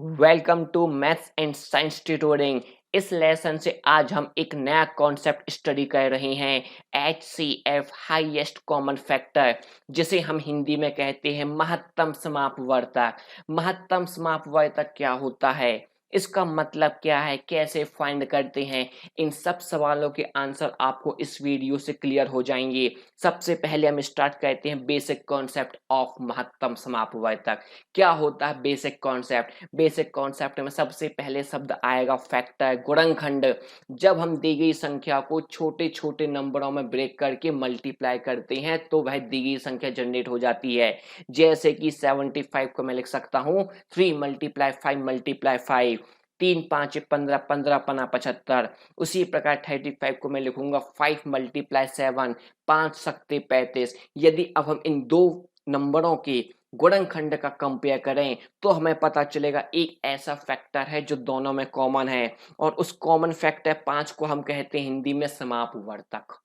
Welcome to maths and science tutoring. इस lesson से आज हम एक नया कॉन्सेप्ट स्टडी कर रहे हैं, HCF हाईएस्ट कॉमन फैक्टर, जिसे हम हिंदी में कहते हैं महत्तम समापवर्तक। महत्तम समापवर्तक क्या होता है, इसका मतलब क्या है, कैसे फाइंड करते हैं, इन सब सवालों के आंसर आपको इस वीडियो से क्लियर हो जाएंगे। सबसे पहले हम स्टार्ट करते हैं बेसिक कॉन्सेप्ट ऑफ महत्तम समापवर्तक। क्या होता है बेसिक कॉन्सेप्ट? बेसिक कॉन्सेप्ट में सबसे पहले शब्द आएगा फैक्टर, गुणनखंड। जब हम दी गई संख्या को छोटे छोटे नंबरों में ब्रेक करके मल्टीप्लाई करते हैं तो वह दी गई संख्या जनरेट हो जाती है। जैसे कि 75 को मैं लिख सकता हूँ 3 मल्टीप्लाई 5 मल्टीप्लाई 5, 3 5 15, 15 पना 75। उसी प्रकार 35 को मैं लिखूंगा 5 मल्टीप्लाई 7, 5 सत्ते 35। यदि अब हम इन दो नंबरों के गुणनखंड का कंपेयर करें तो हमें पता चलेगा एक ऐसा फैक्टर है जो दोनों में कॉमन है, और उस कॉमन फैक्टर 5 को हम कहते हैं हिंदी में समापवर्तक।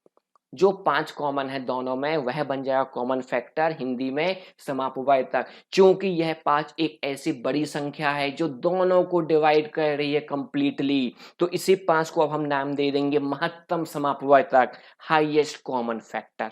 जो 5 कॉमन है दोनों में वह बन जाएगा कॉमन फैक्टर, हिंदी में समापवर्तक। क्योंकि यह 5 एक ऐसी बड़ी संख्या है जो दोनों को डिवाइड कर रही है कंप्लीटली, तो इसी 5 को अब हम नाम दे देंगे महत्तम समापवर्तक, highest common factor.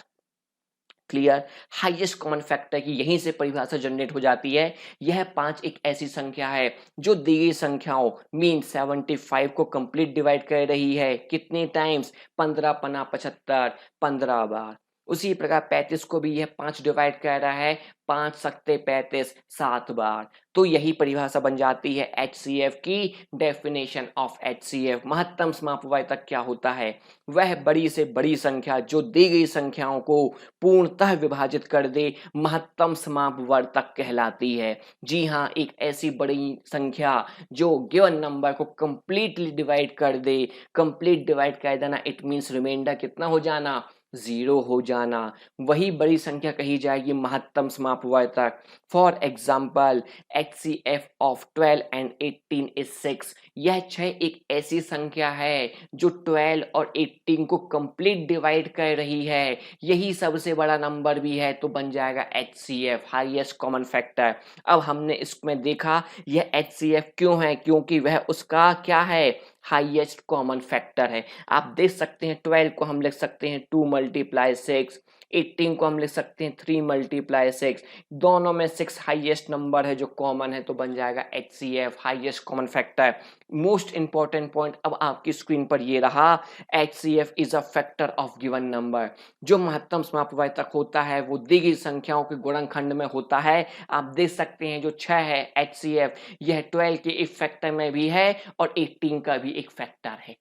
Clear? Highest common factor की यहीं से परिभाषा जनरेट हो जाती है। यह 5 एक ऐसी संख्या है जो दी गई संख्याओं मीन 75 को कंप्लीट डिवाइड कर रही है। कितने टाइम्स? 15 पना 75, 15 बार। उसी प्रकार 35 को भी यह 5 डिवाइड कर रहा है, 5 सत्ते 35, 7 बार। तो यही परिभाषा बन जाती है HCF की। डेफिनेशन ऑफ HCF, महत्तम समापवर्तक क्या होता है? वह बड़ी से बड़ी संख्या जो दी गई संख्याओं को पूर्णतः विभाजित कर दे, महत्तम समापवर्तक कहलाती है। जी हाँ, एक ऐसी बड़ी संख्या जो गिवन नंबर को कंप्लीटली डिवाइड कर दे। कंप्लीट डिवाइड कर देना इट मीन्स रिमाइंडर कितना हो जाना? 0 हो जाना। वही बड़ी संख्या कही जाएगी महत्तम समापवर्तक। For example HCF of 12 and 18 is 6। यह 6 एक ऐसी संख्या है जो 12 और 18 को कंप्लीट डिवाइड कर रही है। यही सबसे बड़ा नंबर भी है, तो बन जाएगा HCF हाईएस्ट कॉमन फैक्टर। अब हमने इसमें देखा यह HCF क्यों है, क्योंकि वह उसका क्या है? हाईएस्ट कॉमन फैक्टर है। आप देख सकते हैं 12 को हम लिख सकते हैं 2 मल्टीप्लाई 6, 18 को हम लिख सकते हैं 3 मल्टीप्लाई 6। दोनों में 6 हाईएस्ट नंबर है जो कॉमन है, तो बन जाएगा HCF highest common factor. Most important point अब आपकी स्क्रीन पर ये रहा, HCF is a factor of given number. जो महत्तम समापवर्तक होता है वो दी गई संख्याओं के गुणनखंड में होता है। आप देख सकते हैं जो 6 है HCF, यह 12 के एक फैक्टर में भी है और 18 का भी एक फैक्टर है।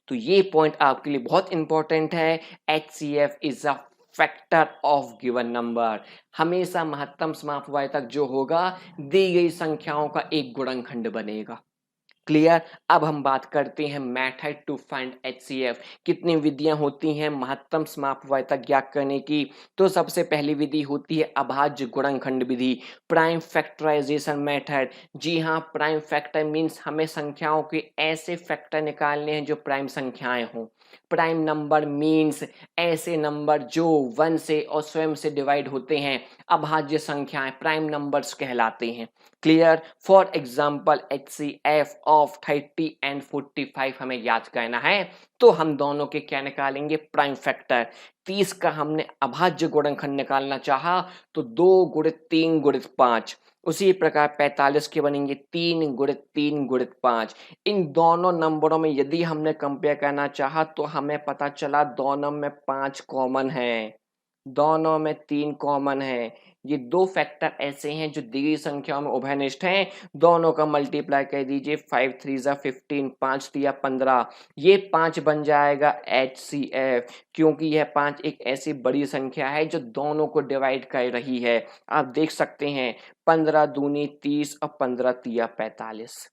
तो ये पॉइंट आपके लिए बहुत इंपॉर्टेंट है। HCF is a factor of given number. हमेशा महत्तम समापवर्तक जो होगा दी गई संख्याओं का एक गुणनखंड बनेगा। क्लियर? अब हम बात करते हैं मेथड टू फाइंड HCF। कितनी विधियां होती हैं महत्तम समापवर्तक ज्ञात करने की? तो सबसे पहली विधि होती है अभाज्य गुणनखंड विधि, प्राइम फैक्टराइजेशन मेथड। जी हाँ, प्राइम फैक्टर मीन्स हमें संख्याओं के ऐसे फैक्टर निकालने हैं जो प्राइम संख्याएं हों। प्राइम नंबर मीन्स ऐसे नंबर जो 1 से और स्वयं से डिवाइड होते हैं। अभाज्य संख्याएं प्राइम नंबर्स कहलाते हैं। Clear? For example HCF of 30 and 45 हमें याद करना है, तो हम दोनों के क्या निकालेंगे? Prime factor. 30 का हमने अभाज्य गुणनखंड निकालना चाहा तो 2 गुणित 3 गुणित 5। उसी प्रकार 45 के बनेंगे 3 गुणित 3 गुणित 5। इन दोनों नंबरों में यदि हमने कंपेयर करना चाहा तो हमें पता चला दोनों में 5 कॉमन है, दोनों में 3 कॉमन है। ये दो फैक्टर ऐसे हैं जो दी गई संख्याओं में उभयनिष्ठ हैं। दोनों का मल्टीप्लाई कर दीजिए, 5 3 जा 15, 5 3 15। ये 5 बन जाएगा HCF, क्योंकि यह 5 एक ऐसी बड़ी संख्या है जो दोनों को डिवाइड कर रही है। आप देख सकते हैं 15 दूनी 30 और 15 तिया 45।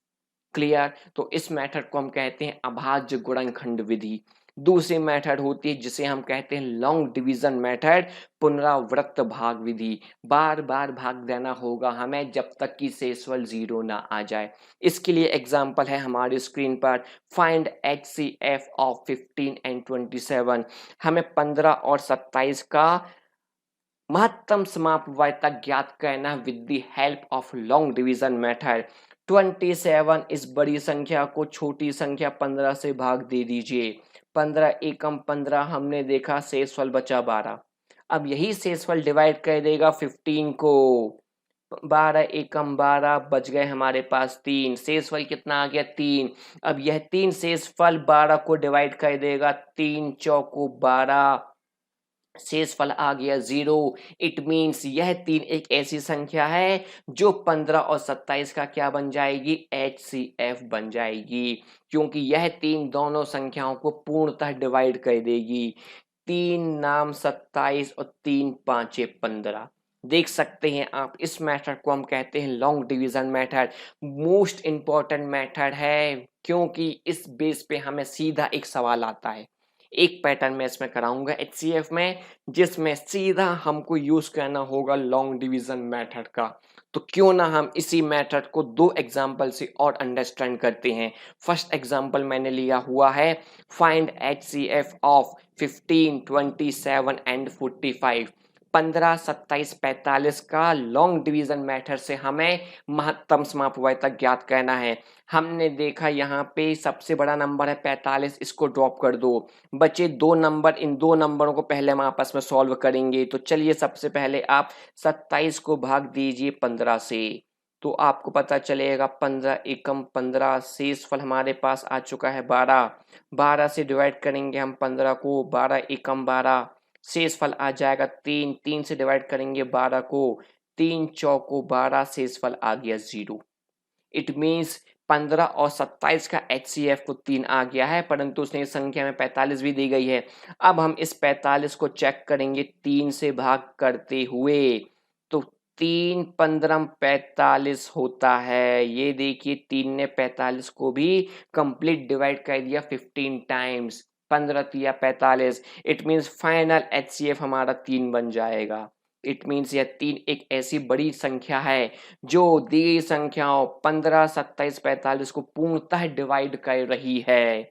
क्लियर? तो इस मेथड को हम कहते हैं अभाज्य गुणनखंड विधि। दूसरी मेथड होती है जिसे हम कहते हैं लॉन्ग डिवीजन मेथड, पुनरावृत्त भाग विधि। बार बार भाग देना होगा हमें जब तक कि शेषफल 0 ना आ जाए। इसके लिए एग्जांपल है हमारी स्क्रीन पर, फाइंड HCF ऑफ 15 एंड 27। हमें 15 और 27 का महत्तम समापवयता ज्ञात करना with the help of long division method. 27 इस बड़ी संख्या को छोटी संख्या 15 से भाग दे दीजिए। 15 एकम 15 हमने देखा, शेषफल बचा 12। अब यही शेषफल डिवाइड कर देगा 15 को। 12 एकम 12 बच गए हमारे पास 3, शेषफल कितना आ गया 3। अब यह 3 शेषफल 12 को डिवाइड कर देगा, 3 चौको 12, शेषफल आ गया 0। इट मीन्स यह 3 एक ऐसी संख्या है जो 15 और 27 का क्या बन जाएगी, HCF बन जाएगी, क्योंकि यह 3 दोनों संख्याओं को पूर्णतः डिवाइड कर देगी। 3 नाम 27 और 3 पांचे 15। देख सकते हैं आप, इस मेथड को हम कहते हैं long division method. Most important method है, क्योंकि इस बेस पे हमें सीधा एक सवाल आता है। एक पैटर्न में इसमें कराऊंगा HCF में, जिसमें सीधा हमको यूज करना होगा लॉन्ग डिवीजन मेथड का। तो क्यों ना हम इसी मेथड को 2 एग्जांपल से और अंडरस्टैंड करते हैं। फर्स्ट एग्जांपल मैंने लिया हुआ है, फाइंड HCF ऑफ 15, 27 एंड 45। 15, 27, 45 का लॉन्ग डिवीजन मेथड से हमें महत्तम समापवयता ज्ञात करना है। हमने देखा यहाँ पे सबसे बड़ा नंबर है 45, इसको ड्रॉप कर दो, बचे 2 नंबर। इन 2 नंबरों को पहले हम आपस में सॉल्व करेंगे। तो चलिए सबसे पहले आप 27 को भाग दीजिए 15 से, तो आपको पता चलेगा 15 एकम 15, शेषफल हमारे पास आ चुका है 12। 12 से डिवाइड करेंगे हम 15 को, 12 एकम 12, शेषफल आ जाएगा 3। 3 से डिवाइड करेंगे 12 को, 3 चौको 12, शेषफल आ गया 0। इट मीन्स 15 और 27 का HCF को 3 आ गया है, परंतु उसने संख्या में 45 भी दी गई है। अब हम इस 45 को चेक करेंगे 3 से भाग करते हुए, तो 3 15 45 होता है। ये देखिए 3 ने 45 को भी कंप्लीट डिवाइड कर दिया 15 टाइम्स, 15 तिया 45। इट मीन्स फाइनल HCF हमारा 3 बन जाएगा। इट मीन्स यह 3 एक ऐसी बड़ी संख्या है जो दी गई संख्याओं 15, 27, 45 को पूर्णतः डिवाइड कर रही है।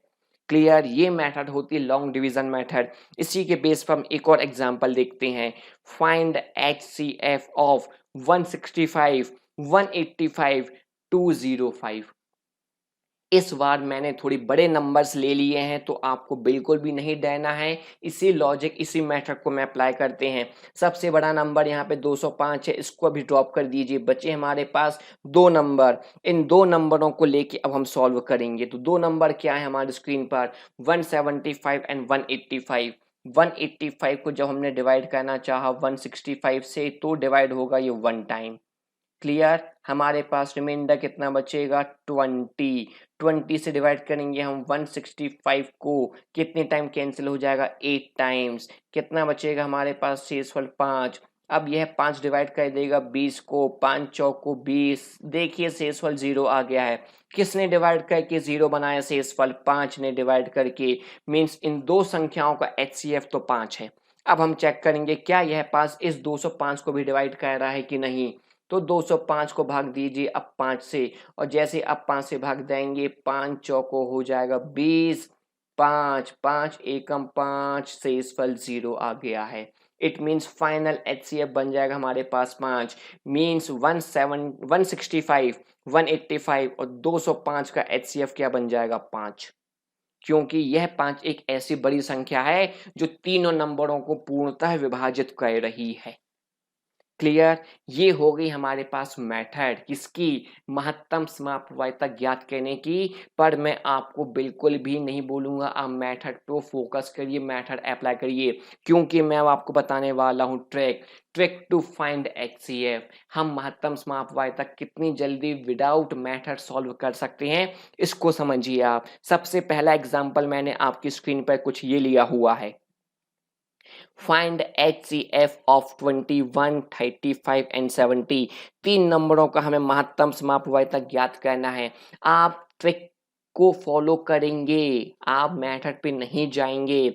क्लियर, ये मेथड होती है लॉन्ग डिवीजन मेथड। इसी के बेस पर हम एक और एग्जांपल देखते हैं, फाइंड HCF ऑफ 165, 185, 205। इस बार मैंने थोड़ी बड़े नंबर्स ले लिए हैं, तो आपको बिल्कुल भी नहीं डरना है। इसी लॉजिक, इसी मेथड को मैं अप्लाई करते हैं। सबसे बड़ा नंबर यहाँ पे 205 है, इसको अभी ड्रॉप कर दीजिए, बचे हमारे पास 2 नंबर। इन 2 नंबरों को लेके अब हम सॉल्व करेंगे। तो 2 नंबर क्या है हमारी स्क्रीन पर, 175 एंड 185। 185 को जब हमने डिवाइड करना चाहा 165 से, तो डिवाइड होगा ये 1 टाइम। क्लियर, हमारे पास रिमाइंडर कितना बचेगा 20। 20 से डिवाइड करेंगे हम 165 को, कितने टाइम कैंसिल हो जाएगा 8 टाइम्स। कितना बचेगा हमारे पास शेषफल 5। अब यह 5 डिवाइड कर देगा 20 को, 5 चौको 20। देखिए शेषफल 0 आ गया है। किसने डिवाइड करके 0 बनाया शेषफल, 5 ने डिवाइड करके। मीन्स इन 2 संख्याओं का HCF तो 5 है। अब हम चेक करेंगे क्या यह 5 इस 205 को भी डिवाइड कर रहा है कि नहीं। तो 205 को भाग दीजिए अब 5 से, और जैसे अब 5 से भाग देंगे, 5 चौको हो जाएगा 20, 5 5 एकम 5, शेषफल 0 आ गया है। इट मीन्स फाइनल HCF बन जाएगा हमारे पास 5। मीन्स 165, 185 और 205 का HCF क्या बन जाएगा 5, क्योंकि यह 5 एक ऐसी बड़ी संख्या है जो तीनों नंबरों को पूर्णतः विभाजित कर रही है। क्लियर, ये हो गई हमारे पास मेथड किसकी, महत्तम समापवयता ज्ञात करने की। पर मैं आपको बिल्कुल भी नहीं बोलूंगा आप मेथड पे फोकस करिए, मेथड अप्लाई करिए, क्योंकि मैं अब आपको बताने वाला हूं ट्रिक टू फाइंड HCF। हम महत्तम समापवयता कितनी जल्दी विदाउट मेथड सॉल्व कर सकते हैं, इसको समझिए आप। सबसे पहला एग्जाम्पल मैंने आपकी स्क्रीन पर कुछ ये लिया हुआ है, फाइंड HCF ऑफ 21, 35 एंड 70। 3 नंबरों का हमें महत्तम समापवयता ज्ञात करना है। आप ट्रिक को फॉलो करेंगे, आप मेथड पे नहीं जाएंगे।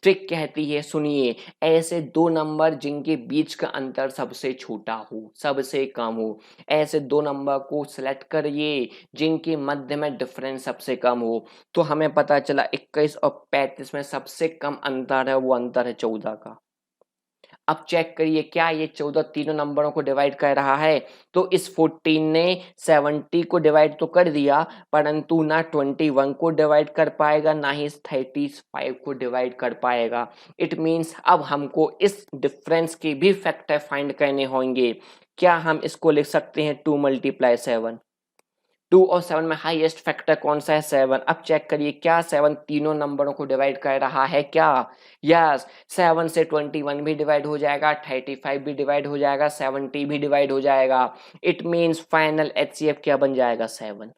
ट्रिक कहती है, सुनिए, ऐसे 2 नंबर जिनके बीच का अंतर सबसे छोटा हो, सबसे कम हो, ऐसे 2 नंबर को सिलेक्ट करिए जिनके मध्य में डिफरेंस सबसे कम हो। तो हमें पता चला 21 और 35 में सबसे कम अंतर है, वो अंतर है 14 का। अब चेक करिए क्या ये 14 तीनों नंबरों को डिवाइड कर रहा है। तो इस 14 ने 70 को डिवाइड तो कर दिया, परंतु ना 21 को डिवाइड कर पाएगा, ना ही 35 को डिवाइड कर पाएगा। इट मीन्स अब हमको इस डिफरेंस के भी फैक्टर फाइंड करने होंगे। क्या हम इसको लिख सकते हैं 2 × 7? 2 और 7 में हाईएस्ट फैक्टर कौन सा है? 7। अब चेक करिए क्या 7 तीनों नंबरों को डिवाइड कर रहा है क्या? यस, 7 से 21 भी डिवाइड हो जाएगा, 35 भी डिवाइड हो जाएगा, 70 भी डिवाइड हो जाएगा। इट मीन्स फाइनल एचसीएफ क्या बन जाएगा? 7।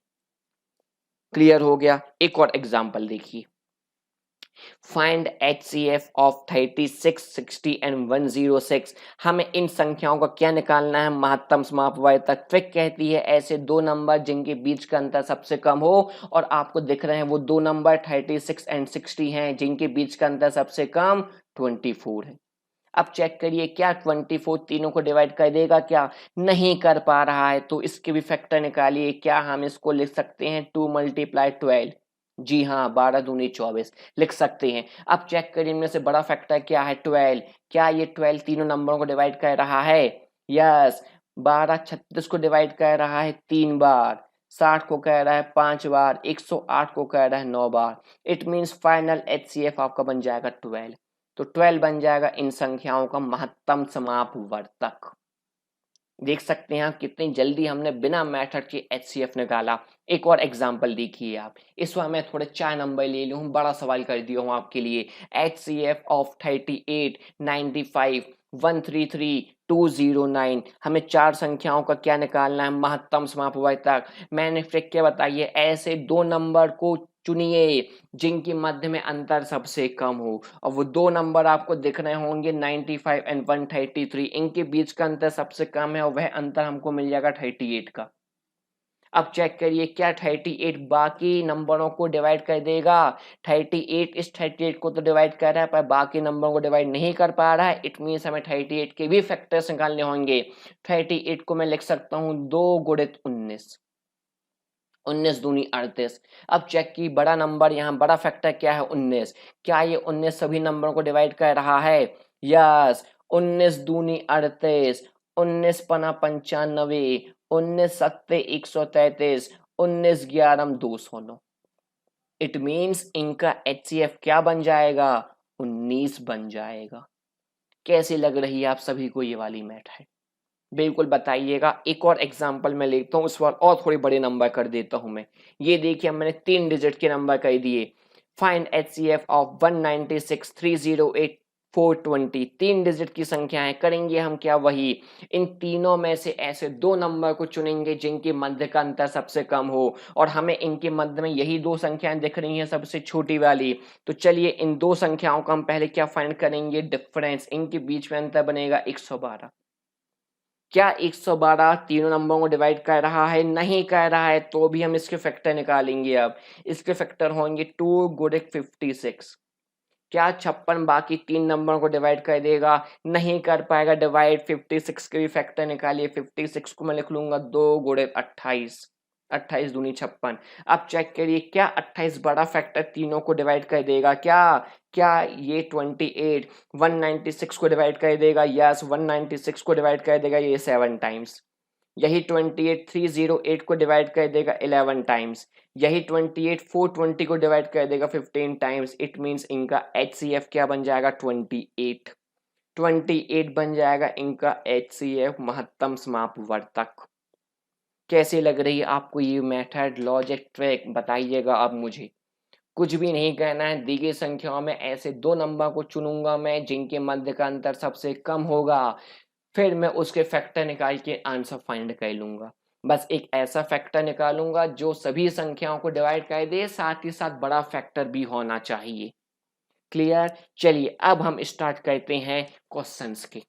क्लियर हो गया? एक और एग्जांपल देखिए। Find HCF of 36, 60 and 106। हमें इन संख्याओं का क्या निकालना है? महत्तम समापवर्ग तक। ट्रिक कहती है ऐसे दो नंबर जिनके बीच का अंतर सबसे कम हो, और आपको दिख रहे हैं वो दो नंबर 36 एंड 60 हैं जिनके बीच का अंतर सबसे कम 24 है। अब चेक करिए क्या 24 तीनों को डिवाइड कर देगा क्या? नहीं कर पा रहा है, तो इसके भी फैक्टर निकालिए। क्या हम इसको लिख सकते हैं 2 × 12? जी हाँ, 12 दूनी 24 लिख सकते हैं। अब चेक करिए इनमें से बड़ा फैक्टर क्या है? 12। क्या ये 12 तीनों नंबरों को डिवाइड कर रहा है? यस। 12 36 को डिवाइड कर रहा है 3 बार, 60 को कह रहा है 5 बार, 108 को कह रहा है 9 बार। इट मीन्स फाइनल HCF आपका बन जाएगा 12। तो 12 बन जाएगा इन संख्याओं का महत्तम समापवर्तक। देख सकते हैं आप कितनी जल्दी हमने बिना मेथड के HCF निकाला। एक और एग्जांपल देखिए आप। इस बार मैं थोड़े 4 नंबर ले लूँ, बड़ा सवाल कर दिया हूँ आपके लिए। HCF of 38, 95, 133, 209। हमें 4 संख्याओं का क्या निकालना है? महत्तम समापवर्तक। मैंने ट्रिक क्या बताई है? ऐसे दो नंबर को चुनिए जिनके मध्य में अंतर सबसे कम हो, और वो दो नंबर आपको दिख रहे होंगे 95 एंड 133। इनके बीच का अंतर सबसे कम है और वह अंतर हमको मिल जाएगा 38 का। अब चेक करिए क्या 38 बाकी नंबरों को डिवाइड कर देगा? 38 इस 38 को तो डिवाइड कर रहा है पर बाकी नंबरों को डिवाइड नहीं कर पा रहा है। इट मीन्स हमें 38 के भी फैक्टर्स निकालने होंगे। 38 को मैं लिख सकता हूँ 2 × 19, 19 दूनी 38। अब चेक की बड़ा नंबर यहाँ बड़ा फैक्टर क्या है? 19। क्या ये 19 सभी नंबरों को डिवाइड कर रहा है? यस। 19 दूनी 38, 19 पना 95, 19 सत्ते 133, 19 11 209। इट मीन्स इनका HCF क्या बन जाएगा? 19 बन जाएगा। कैसी लग रही है आप सभी को ये वाली मेथड? बिल्कुल बताइएगा। एक और एग्जांपल मैं लेता हूँ, इस बार और थोड़े बड़े नंबर कर देता हूँ मैं। ये देखिए मैंने 3 डिजिट के नंबर कर दिए। Find HCF of 196, 308, 420। 3 डिजिट की संख्याएं करेंगे हम क्या? वही इन तीनों में से ऐसे दो नंबर को चुनेंगे जिनके मध्य का अंतर सबसे कम हो, और हमें इनके मध्य में यही दो संख्याएं दिख रही हैं सबसे छोटी वाली। तो चलिए इन दो संख्याओं का हम पहले क्या फाइंड करेंगे? डिफरेंस। इनके बीच में अंतर बनेगा 112। क्या 112 तीनों नंबरों को डिवाइड कर रहा है? नहीं कर रहा है, तो भी हम इसके फैक्टर निकालेंगे। अब इसके फैक्टर होंगे 2 × 56। क्या 56 बाकी तीन नंबरों को डिवाइड कर देगा? नहीं कर पाएगा डिवाइड। 56 के भी फैक्टर निकालिए। 56 को मैं लिख लूंगा 2 × 28, 28 दूनी 56। अब चेक करिए क्या 28 बड़ा फैक्टर तीनों को डिवाइड कर देगा क्या? क्या ये 28 196 को डिवाइड कर देगा? यस, 196 को डिवाइड कर देगा ये 7 टाइम्स। यही 28 308 को डिवाइड कर देगा 11 टाइम्स। यही 28 420 को डिवाइड कर देगा 15 टाइम्स। इट मीन्स इनका HCF क्या बन जाएगा? 28। 28 बन जाएगा इनका HCF महत्तम समापवर्तक। कैसी लग रही है आपको ये मेथड, लॉजिक, ट्रिक? बताइएगा अब मुझे। कुछ भी नहीं कहना है, दी गई संख्याओं में ऐसे दो नंबर को चुनूंगा मैं जिनके मध्य का अंतर सबसे कम होगा, फिर मैं उसके फैक्टर निकाल के आंसर फाइंड कर लूंगा। बस एक ऐसा फैक्टर निकालूंगा जो सभी संख्याओं को डिवाइड कर दे, साथ ही साथ बड़ा फैक्टर भी होना चाहिए। क्लियर? चलिए अब हम स्टार्ट करते हैं क्वेश्चंस के।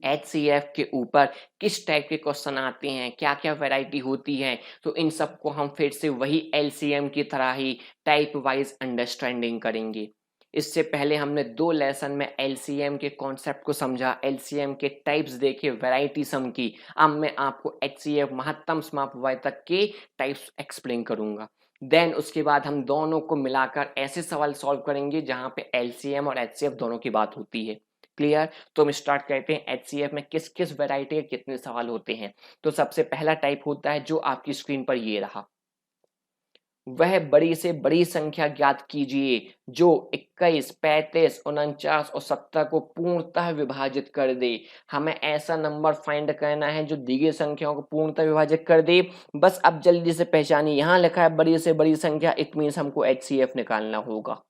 HCF के ऊपर किस टाइप के क्वेश्चन आते हैं, क्या क्या वैरायटी होती है, तो इन सबको हम फिर से वही LCM की तरह ही टाइप वाइज अंडरस्टैंडिंग करेंगे। इससे पहले हमने 2 लेसन में LCM के कॉन्सेप्ट को समझा, LCM के टाइप्स देखे, वैरायटी सम की। अब मैं आपको HCF महत्तम समापवर्तक के टाइप्स एक्सप्लेन करूंगा। देन उसके बाद हम दोनों को मिलाकर ऐसे सवाल सॉल्व करेंगे जहां पे LCM और HCF दोनों की बात होती है। क्लियर? तो हम स्टार्ट करते हैं एचसीएफ में किस किस वैरायटी के कितने सवाल होते हैं। तो सबसे पहला टाइप होता है जो आपकी स्क्रीन पर ये रहा, वह बड़ी से बड़ी संख्या ज्ञात कीजिए जो 21, 35, 49 और 70 को पूर्णतः विभाजित कर दे। हमें ऐसा नंबर फाइंड करना है जो दी गई संख्याओं को पूर्णतः विभाजित कर दे। बस अब जल्दी से पहचानिए, यहाँ लिखा है बड़ी से बड़ी संख्या, इट मीन्स हमको एचसीएफ निकालना होगा।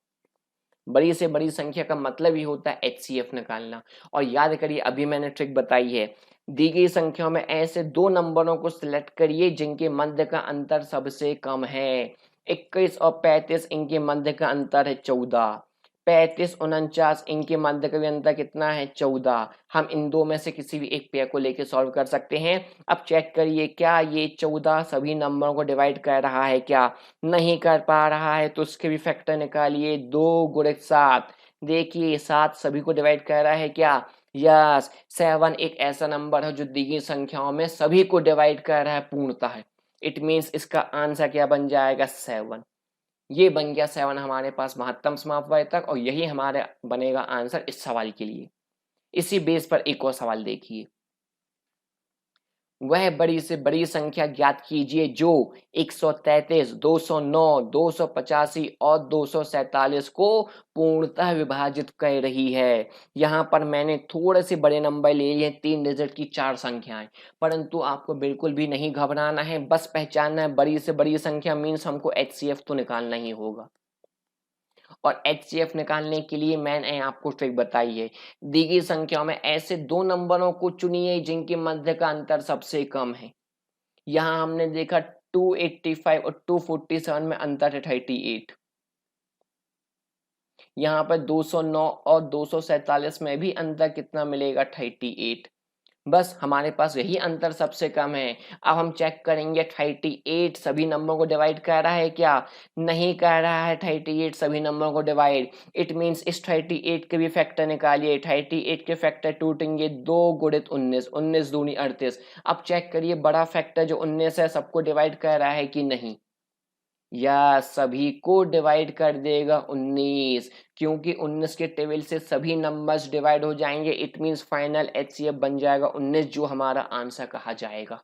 बड़ी से बड़ी संख्या का मतलब ही होता है एचसीएफ निकालना। और याद करिए अभी मैंने ट्रिक बताई है, दी गई संख्याओं में ऐसे दो नंबरों को सिलेक्ट करिए जिनके मध्य का अंतर सबसे कम है। 21 और 35 इनके मध्य का अंतर है 14। 35, 49 इनके मध्य का भी अंतर कितना है 14। हम इन दो में से किसी भी एक पेयर को लेके सॉल्व कर सकते हैं। अब चेक करिए क्या ये 14 सभी नंबरों को डिवाइड कर रहा है, क्या नहीं कर पा रहा है, तो उसके भी फैक्टर निकालिए। 2 गुणित 7, देखिए 7 सभी को डिवाइड कर रहा है क्या, यस। 7 एक ऐसा नंबर है जो दी गई संख्याओं में सभी को डिवाइड कर रहा है पूर्णतः, इट मीन्स इसका आंसर क्या बन जाएगा 7। ये बन गया 7 हमारे पास महत्तम समापवर्तक, और यही हमारे बनेगा आंसर इस सवाल के लिए। इसी बेस पर एक और सवाल देखिए, वह बड़ी से बड़ी संख्या ज्ञात कीजिए जो 133, 209, 285 और 247 को पूर्णतः विभाजित कर रही है। यहाँ पर मैंने थोड़े से बड़े नंबर ले लिए, 3 डिजिट की 4 संख्याएं, परंतु आपको बिल्कुल भी नहीं घबराना है, बस पहचानना है बड़ी से बड़ी संख्या मीन्स हमको एचसीएफ तो निकालना ही होगा। और एचसीएफ निकालने के लिए मैंने आपको ट्रिक बताई है, दी गई संख्याओं में ऐसे दो नंबरों को चुनिए जिनके मध्य का अंतर सबसे कम है। यहाँ हमने देखा 285 और 247 में अंतर है 38। यहाँ पर 209 और 247 में भी अंतर कितना मिलेगा 38। बस हमारे पास यही अंतर सबसे कम है। अब हम चेक करेंगे 38 सभी नंबरों को डिवाइड कर रहा है क्या, नहीं कर रहा है 38 सभी नंबरों को डिवाइड, इट मीन्स इस 38 के भी फैक्टर निकालिए। 38 के फैक्टर टूटेंगे, 2 गुणित 19, 19 दूनी 38। अब चेक करिए बड़ा फैक्टर जो 19 है सबको डिवाइड कर रहा है कि नहीं, या सभी को डिवाइड कर देगा 19, क्योंकि 19 के टेबल से सभी नंबर्स डिवाइड हो जाएंगे, इट मींस फाइनल एचसीएफ बन जाएगा 19 जो हमारा आंसर कहा जाएगा।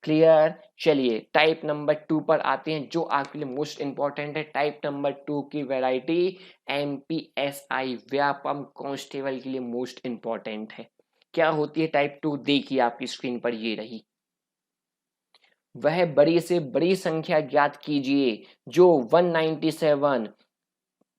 क्लियर? चलिए टाइप नंबर 2 पर आते हैं जो आपके लिए मोस्ट इंपॉर्टेंट है। टाइप नंबर 2 की वैरायटी एमपीएसआई व्यापम कांस्टेबल के लिए मोस्ट इंपॉर्टेंट है। क्या होती है टाइप 2, देखिए आपकी स्क्रीन पर ये रही, वह बड़ी से बड़ी संख्या ज्ञात कीजिए जो 197,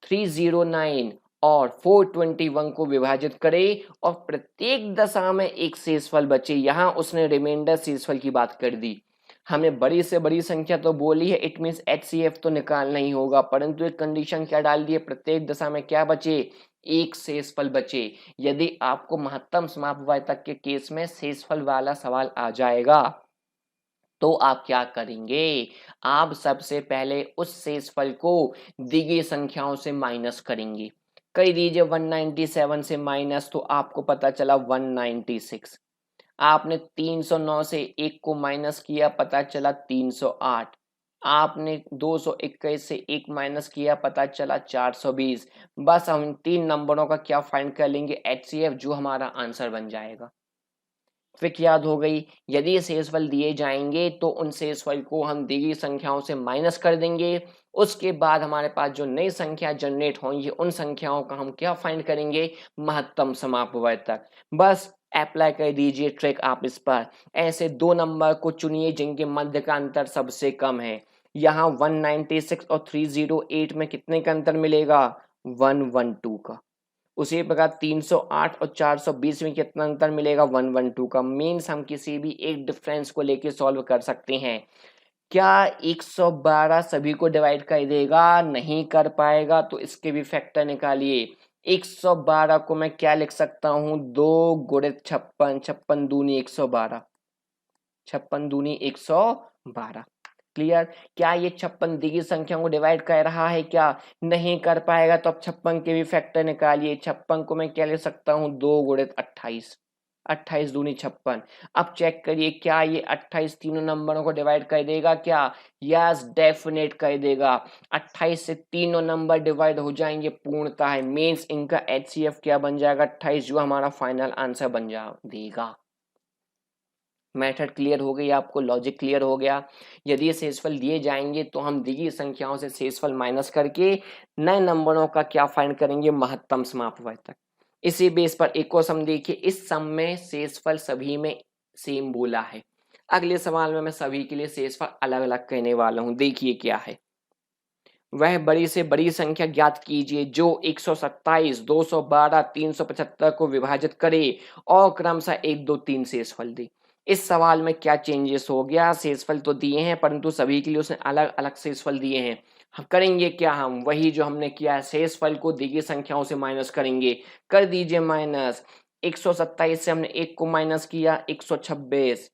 309 और 421 को विभाजित करे और प्रत्येक दशा में एक शेषफल बचे। यहां उसने रिमाइंडर शेषफल की बात कर दी। हमें बड़ी से बड़ी संख्या तो बोली है, इट मींस एचसीएफ तो निकालना ही होगा, परंतु एक कंडीशन क्या डाल दी है, प्रत्येक दशा में क्या बचे, एक शेषफल बचे। यदि आपको महत्तम समापवर्तक के केस में शेषफल वाला सवाल आ जाएगा तो आप क्या करेंगे, आप सबसे पहले उस शेषफल को दी गई संख्याओं से माइनस करेंगे। कर दीजिए 197 से माइनस, तो आपको पता चला 196। आपने 309 से एक को माइनस किया, पता चला 308। आपने 221 से एक माइनस किया, पता चला 420। बस हम तीन नंबरों का क्या फाइंड कर लेंगे, एचसीएफ, जो हमारा आंसर बन जाएगा। ट्रिक याद हो गई, यदि शेषफल दिए जाएंगे तो उन शेषफल को हम दी गई संख्याओं से माइनस कर देंगे। उसके बाद हमारे पास जो नई संख्या जनरेट होंगी उन संख्याओं का हम क्या फाइंड करेंगे, महत्तम समापवर्तक। बस अप्लाई कर दीजिए ट्रिक आप इस पर। ऐसे दो नंबर को चुनिए जिनके मध्य का अंतर सबसे कम है। यहाँ 196 और 308 में कितने का अंतर मिलेगा, 112 का। उसी प्रकार 308 और 420 में कितना अंतर मिलेगा, 112 का। मीन्स हम किसी भी एक डिफरेंस को लेके सॉल्व कर सकते हैं। क्या 112 सभी को डिवाइड कर देगा, नहीं कर पाएगा, तो इसके भी फैक्टर निकालिए। 112 को मैं क्या लिख सकता हूँ, 2 गुणित 56, 56 दूनी 112, 56 दूनी 112। क्लियर? क्या ये 56 दी गई संख्याओं को डिवाइड कर रहा है, क्या नहीं कर पाएगा, तो अब 56 के भी फैक्टर निकालिए। 56 को मैं क्या ले सकता हूँ, 2 गुणित 28, 28 दूनी 56। अब चेक करिए क्या ये 28 तीनों नंबरों को डिवाइड कर देगा क्या? यस, डेफिनेट कर देगा। 28 से तीनों नंबर डिवाइड हो जाएंगे पूर्णतः, मीन्स इनका HCF क्या बन जाएगा? 28, जो हमारा फाइनल आंसर बन जा देगा। मेथड क्लियर हो गई आपको, लॉजिक क्लियर हो गया। यदि ये शेषफल दिए जाएंगे तो हम दी गई संख्याओं से शेषफल माइनस करके नए नंबरों का क्या फाइंड करेंगे? महत्तम समापवर्तक। इसी बेस पर एक और सम देखिए, इस सम में शेषफल सभी में सेम बोला है। अगले सवाल में मैं सभी के लिए शेषफल अलग अलग कहने वाला हूं। देखिए क्या है, वह बड़ी से बड़ी संख्या ज्ञात कीजिए जो 127, 212, 375 को विभाजित करे और क्रमशः 1, 2, 3 शेषफल दे। इस सवाल में क्या चेंजेस हो गया? शेषफल तो दिए हैं परंतु सभी के लिए उसने अलग अलग शेषफल दिए हैं। हम करेंगे क्या? हम वही जो हमने किया है, शेषफल को दी गई संख्याओं से माइनस करेंगे। कर दीजिए माइनस। 127 से हमने 1 को माइनस किया 126,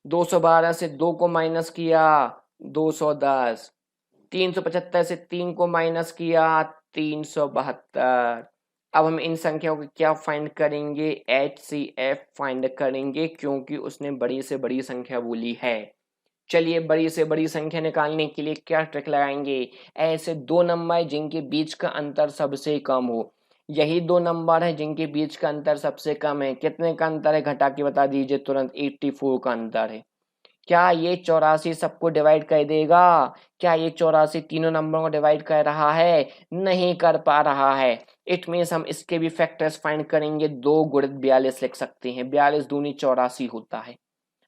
212 से 2 को माइनस किया 210, 375 से 3 को माइनस किया 372। अब हम इन संख्याओं को क्या फाइंड करेंगे? HCF फाइंड करेंगे, क्योंकि उसने बड़ी से बड़ी संख्या बोली है। चलिए, बड़ी से बड़ी संख्या निकालने के लिए क्या ट्रिक लगाएंगे? ऐसे दो नंबर जिनके बीच का अंतर सबसे कम हो, यही दो नंबर है जिनके बीच का अंतर सबसे कम है। कितने का अंतर है घटा के बता दीजिए तुरंत? 84 का अंतर है। क्या ये 84 सबको डिवाइड कर देगा? क्या ये 84 तीनों नंबरों को डिवाइड कर रहा है? नहीं कर पा रहा है। इट मीन्स हम इसके भी फैक्टर्स फाइंड करेंगे। 2 गुणित 42 लिख सकते हैं। 42 दूनी 84 होता है।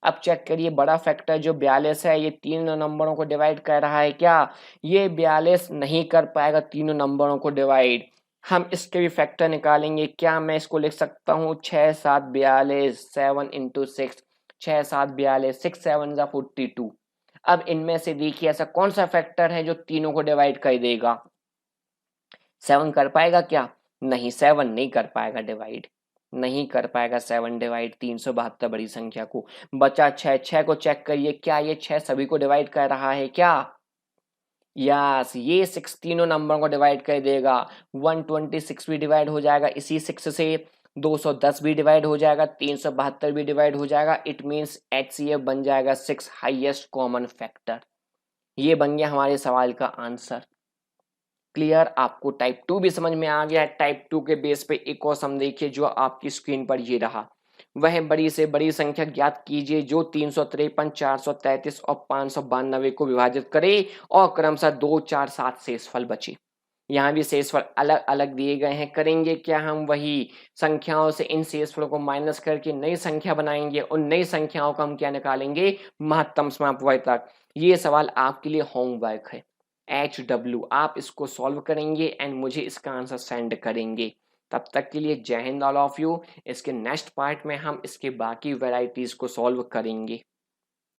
अब चेक करिए, बड़ा फैक्टर जो 42 है ये तीनों नंबरों को डिवाइड कर रहा है क्या? ये 42 नहीं कर पाएगा तीनों नंबरों को डिवाइड। हम इसके भी फैक्टर निकालेंगे। क्या मैं इसको लिख सकता हूँ? 6 7 42, 7 इंटू 6, 6 7 42, 6 7 जा 42। अब इनमें से देखिए ऐसा कौन सा फैक्टर है जो तीनों को डिवाइड कर देगा? 7 कर पाएगा क्या? नहीं, 7 नहीं कर पाएगा डिवाइड। नहीं कर पाएगा 7 डिवाइड 372 बड़ी संख्या को। बचा 6। 6 को चेक करिए, क्या ये 6 सभी को डिवाइड कर रहा है क्या? यस, ये 6 तीनों नंबरों को डिवाइड कर देगा। 126 भी डिवाइड हो जाएगा इसी 6 से, 210 भी डिवाइड हो जाएगा, 372 भी डिवाइड हो जाएगा। इट मीन्स HCF बन जाएगा 6, हाईएस्ट कॉमन फैक्टर। ये बन गया हमारे सवाल का आंसर। क्लियर? आपको टाइप 2 भी समझ में आ गया है। टाइप 2 के बेस पे एक और सम देखिए जो आपकी स्क्रीन पर ये रहा। वह बड़ी से बड़ी संख्या ज्ञात कीजिए जो 353, 433 और 592 को विभाजित करे और क्रमशः 2, 4, 7 शेषफल बचे। यहाँ भी शेषफल अलग अलग दिए गए हैं। करेंगे क्या? हम वही संख्याओं से इन शेषफलों को माइनस करके नई संख्या बनाएंगे। उन नई संख्याओं का हम क्या निकालेंगे? महत्तम समापवर्तक। ये सवाल आपके लिए होमवर्क है। HW, आप इसको सॉल्व करेंगे एंड मुझे इसका आंसर सेंड करेंगे। तब तक के लिए जय हिंद ऑल ऑफ यू। इसके नेक्स्ट पार्ट में हम इसके बाकी वेराइटीज को सॉल्व करेंगे।